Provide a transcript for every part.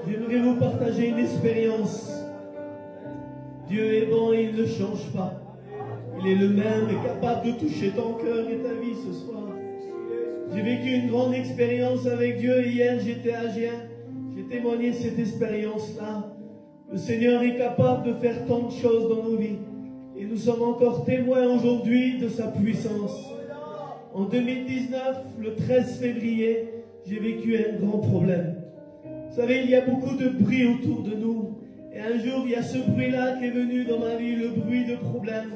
J'aimerais vous partager une expérience. Dieu est bon et il ne change pas. Il est le même et capable de toucher ton cœur et ta vie ce soir. J'ai vécu une grande expérience avec Dieu. Hier, j'étais à Gien. J'ai témoigné de cette expérience-là. Le Seigneur est capable de faire tant de choses dans nos vies. Et nous sommes encore témoins aujourd'hui de sa puissance. En 2019, le 13 février, j'ai vécu un grand problème. Vous savez, il y a beaucoup de bruit autour de nous. Et un jour, il y a ce bruit-là qui est venu dans ma vie, le bruit de problème.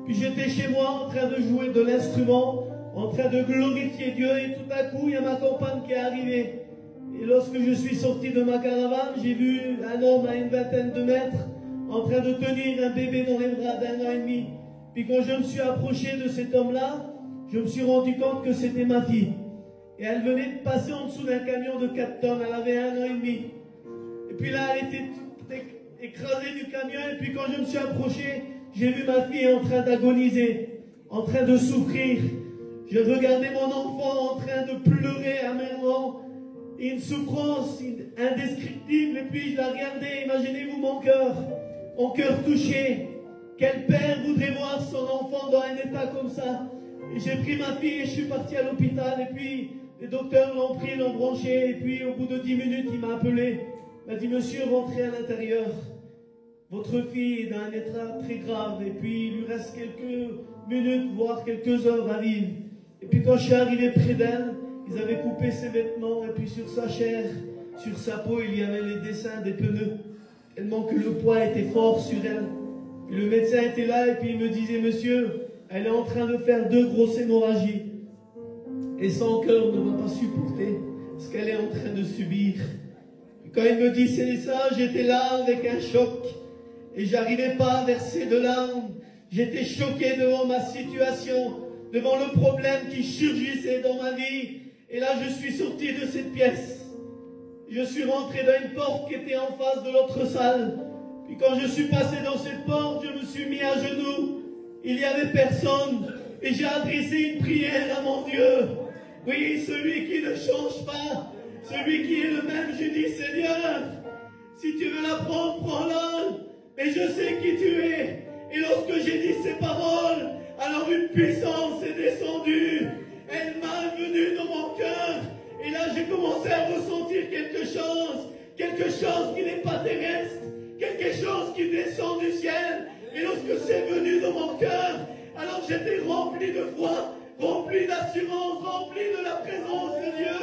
Puis j'étais chez moi en train de jouer de l'instrument, en train de glorifier Dieu. Et tout à coup, il y a ma compagne qui est arrivée. Et lorsque je suis sorti de ma caravane, j'ai vu un homme à une vingtaine de mètres en train de tenir un bébé dans les bras d'1 an et demi. Puis quand je me suis approché de cet homme-là, je me suis rendu compte que c'était ma fille. Et elle venait de passer en dessous d'un camion de 4 tonnes. Elle avait 1 an et demi. Et puis là, elle était écrasée du camion. Et puis quand je me suis approché, j'ai vu ma fille en train d'agoniser, en train de souffrir. Je regardais mon enfant en train de pleurer amèrement. Une souffrance indescriptible. Et puis je la regardais. Imaginez-vous mon cœur touché. Quel père voudrait voir son enfant dans un état comme ça? Et j'ai pris ma fille et je suis parti à l'hôpital. Et puis les docteurs l'ont pris, l'ont branché. Et puis au bout de 10 minutes, il m'a appelé. Il m'a dit, monsieur, rentrez à l'intérieur. Votre fille est dans un état très grave. Et puis il lui reste quelques minutes, voire quelques heures à vivre. Et puis quand je suis arrivé près d'elle, ils avaient coupé ses vêtements. Et puis sur sa chair, sur sa peau, il y avait les dessins des pneus. Tellement que le poids était fort sur elle. Puis le médecin était là et puis il me disait, monsieur, elle est en train de faire 2 grosses hémorragies. Et son cœur ne va pas supporter ce qu'elle est en train de subir. Et quand il me dit c'est ça, j'étais là avec un choc. Et j'arrivais pas à verser de larmes. J'étais choqué devant ma situation, devant le problème qui surgissait dans ma vie. Et là, je suis sorti de cette pièce. Je suis rentré dans une porte qui était en face de l'autre salle. Puis quand je suis passé dans cette porte, je me suis mis à genoux. Il n'y avait personne. Et j'ai adressé une prière à mon Dieu. Oui, celui qui ne change pas. Celui qui est le même. Je dis, Seigneur, si tu veux la prendre, prends-la. Mais je sais qui tu es. Et lorsque j'ai dit ces paroles, alors une puissance est descendue. Elle m'a venu dans mon cœur. Et là, j'ai commencé à ressentir quelque chose qui n'est pas terrestre, quelque chose qui descend du ciel. Et lorsque c'est venu dans mon cœur, alors j'étais rempli de foi, rempli d'assurance, rempli de la présence de Dieu.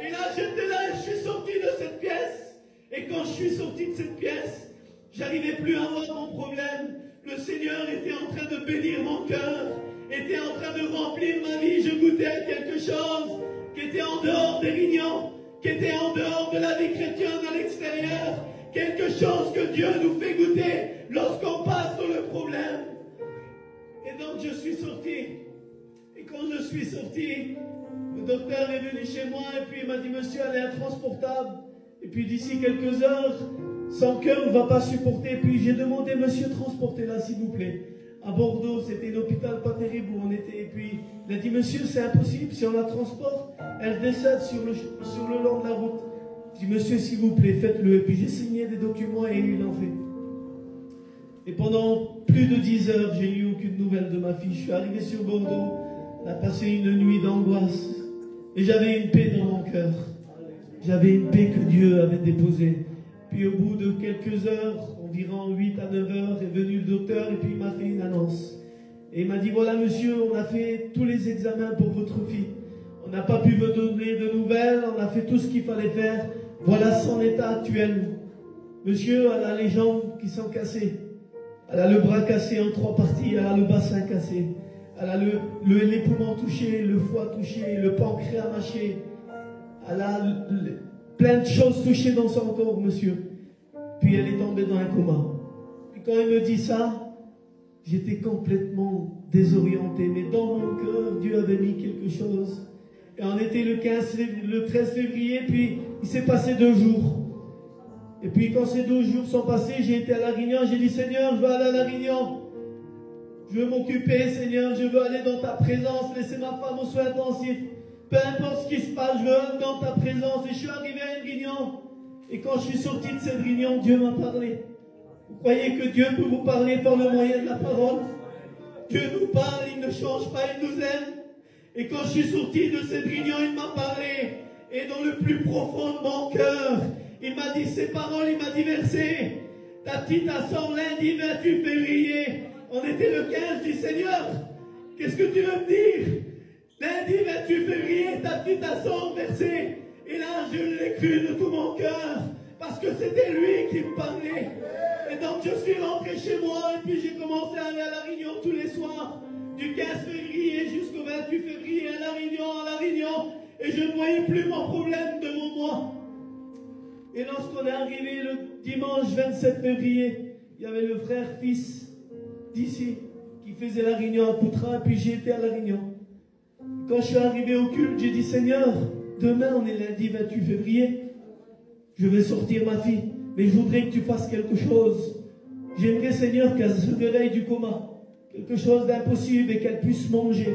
Et là, j'étais là et je suis sorti de cette pièce. Et quand je suis sorti de cette pièce, j'arrivais plus à voir mon problème. Le Seigneur était en train de bénir mon cœur, était en train de remplir ma vie. Je goûtais à quelque chose qui était en dehors des réunions, qui était en dehors de la vie chrétienne à l'extérieur. Quelque chose que Dieu nous fait goûter lorsqu'on passe dans le problème. Et donc je suis sorti. Et quand je suis sorti, le docteur est venu chez moi et puis il m'a dit, monsieur, elle est intransportable. Et puis d'ici quelques heures, son cœur ne va pas supporter. Et puis j'ai demandé, monsieur, transportez-la s'il vous plaît. À Bordeaux, c'était un hôpital pas terrible où on était. Et puis il a dit, monsieur, c'est impossible, si on la transporte, elle décède sur le long de la route. Je dis, monsieur, s'il vous plaît, faites-le. Et puis j'ai signé des documents et il en fait. Et pendant plus de 10 heures, j'ai eu aucune nouvelle de ma fille. Je suis arrivé sur Bordeaux, elle a passé une nuit d'angoisse. Et j'avais une paix dans mon cœur. J'avais une paix que Dieu avait déposée. Puis au bout de quelques heures, environ 8 à 9 heures, est venu le docteur et puis il m'a fait une annonce. Et il m'a dit, voilà monsieur, on a fait tous les examens pour votre fille. On n'a pas pu vous donner de nouvelles, on a fait tout ce qu'il fallait faire. Voilà son état actuel. Monsieur, elle a les jambes qui sont cassées. Elle a le bras cassé en 3 parties, elle a le bassin cassé. Elle a les poumons touchés, le foie touché, le pancréas mâché. Elle a plein de choses touchées dans son corps, monsieur. Puis elle est tombée dans un coma. Puis quand il me dit ça, j'étais complètement désorienté. Mais dans mon cœur, Dieu avait mis quelque chose. Et on était le 13 février, puis il s'est passé 2 jours. Et puis quand ces 2 jours sont passés, j'ai été à La Réunion, j'ai dit, Seigneur, je veux aller à La Réunion. Je veux m'occuper, Seigneur, je veux aller dans ta présence, laisser ma femme aux soins intensifs. Peu importe ce qui se passe, je veux aller dans ta présence. Et je suis arrivé à une réunion. Et quand je suis sorti de cette réunion, Dieu m'a parlé. Vous croyez que Dieu peut vous parler par le moyen de la parole? Dieu nous parle, il ne change pas, il nous aime. Et quand je suis sorti de cette réunion, il m'a parlé. Et dans le plus profond de mon cœur, il m'a dit ces paroles, il m'a dit verset. Ta petite assemblée lundi 28 février, on était le 15 du Seigneur. Qu'est-ce que tu veux me dire? Lundi 28 février, ta petite assemblée versée. Et là, je l'ai cru de tout mon cœur, parce que c'était lui qui me parlait. Et donc, je suis rentré chez moi, et puis j'ai commencé à aller à la réunion tous les soirs, du 15 février jusqu'au 28 février, à la réunion, et je ne voyais plus mon problème devant moi. Et lorsqu'on est arrivé le dimanche 27 février, il y avait le frère fils d'ici qui faisait la réunion à Poutrin, puis j'ai été à la réunion. Quand je suis arrivé au culte, j'ai dit Seigneur, demain on est lundi 28 février, je vais sortir ma fille, mais je voudrais que tu fasses quelque chose. J'aimerais Seigneur qu'elle se réveille du coma, quelque chose d'impossible et qu'elle puisse manger,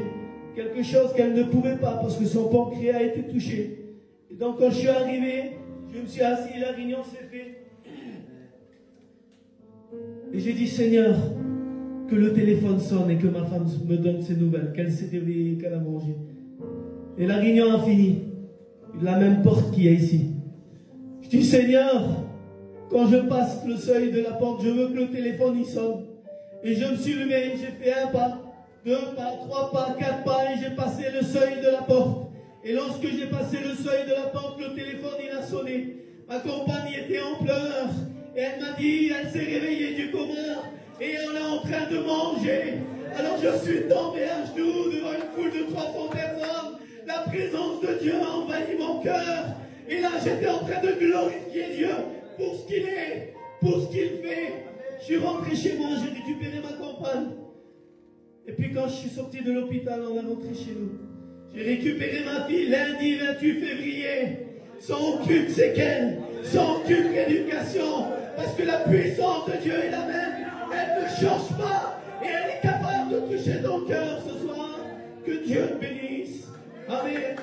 quelque chose qu'elle ne pouvait pas parce que son pancréas a été touché. Et donc quand je suis arrivé, je me suis assis, la réunion s'est faite. Et j'ai dit, Seigneur, que le téléphone sonne et que ma femme me donne ses nouvelles, qu'elle s'est réveillée, qu'elle a mangé. Et la réunion a fini. La même porte qu'il y a ici. Je dis, Seigneur, quand je passe le seuil de la porte, je veux que le téléphone y sonne. Et je me suis levé, j'ai fait un pas, 2 pas, 3 pas, 4 pas, et j'ai passé le seuil de la porte. Et lorsque j'ai passé le seuil de la porte, le téléphone il a sonné. Ma compagne était en pleurs. Et elle m'a dit, elle s'est réveillée du coma. Et on est en train de manger. Alors je suis tombé à genoux devant une foule de 300 personnes. La présence de Dieu a envahi mon cœur. Et là j'étais en train de glorifier Dieu pour ce qu'il est, pour ce qu'il fait. Je suis rentré chez moi, j'ai récupéré ma compagne. Et puis quand je suis sorti de l'hôpital, on est rentré chez nous. J'ai récupéré ma fille lundi 28 février, sans aucune séquelle, sans aucune rééducation, parce que la puissance de Dieu est la même, elle ne change pas, et elle est capable de toucher ton cœur ce soir. Que Dieu te bénisse. Amen.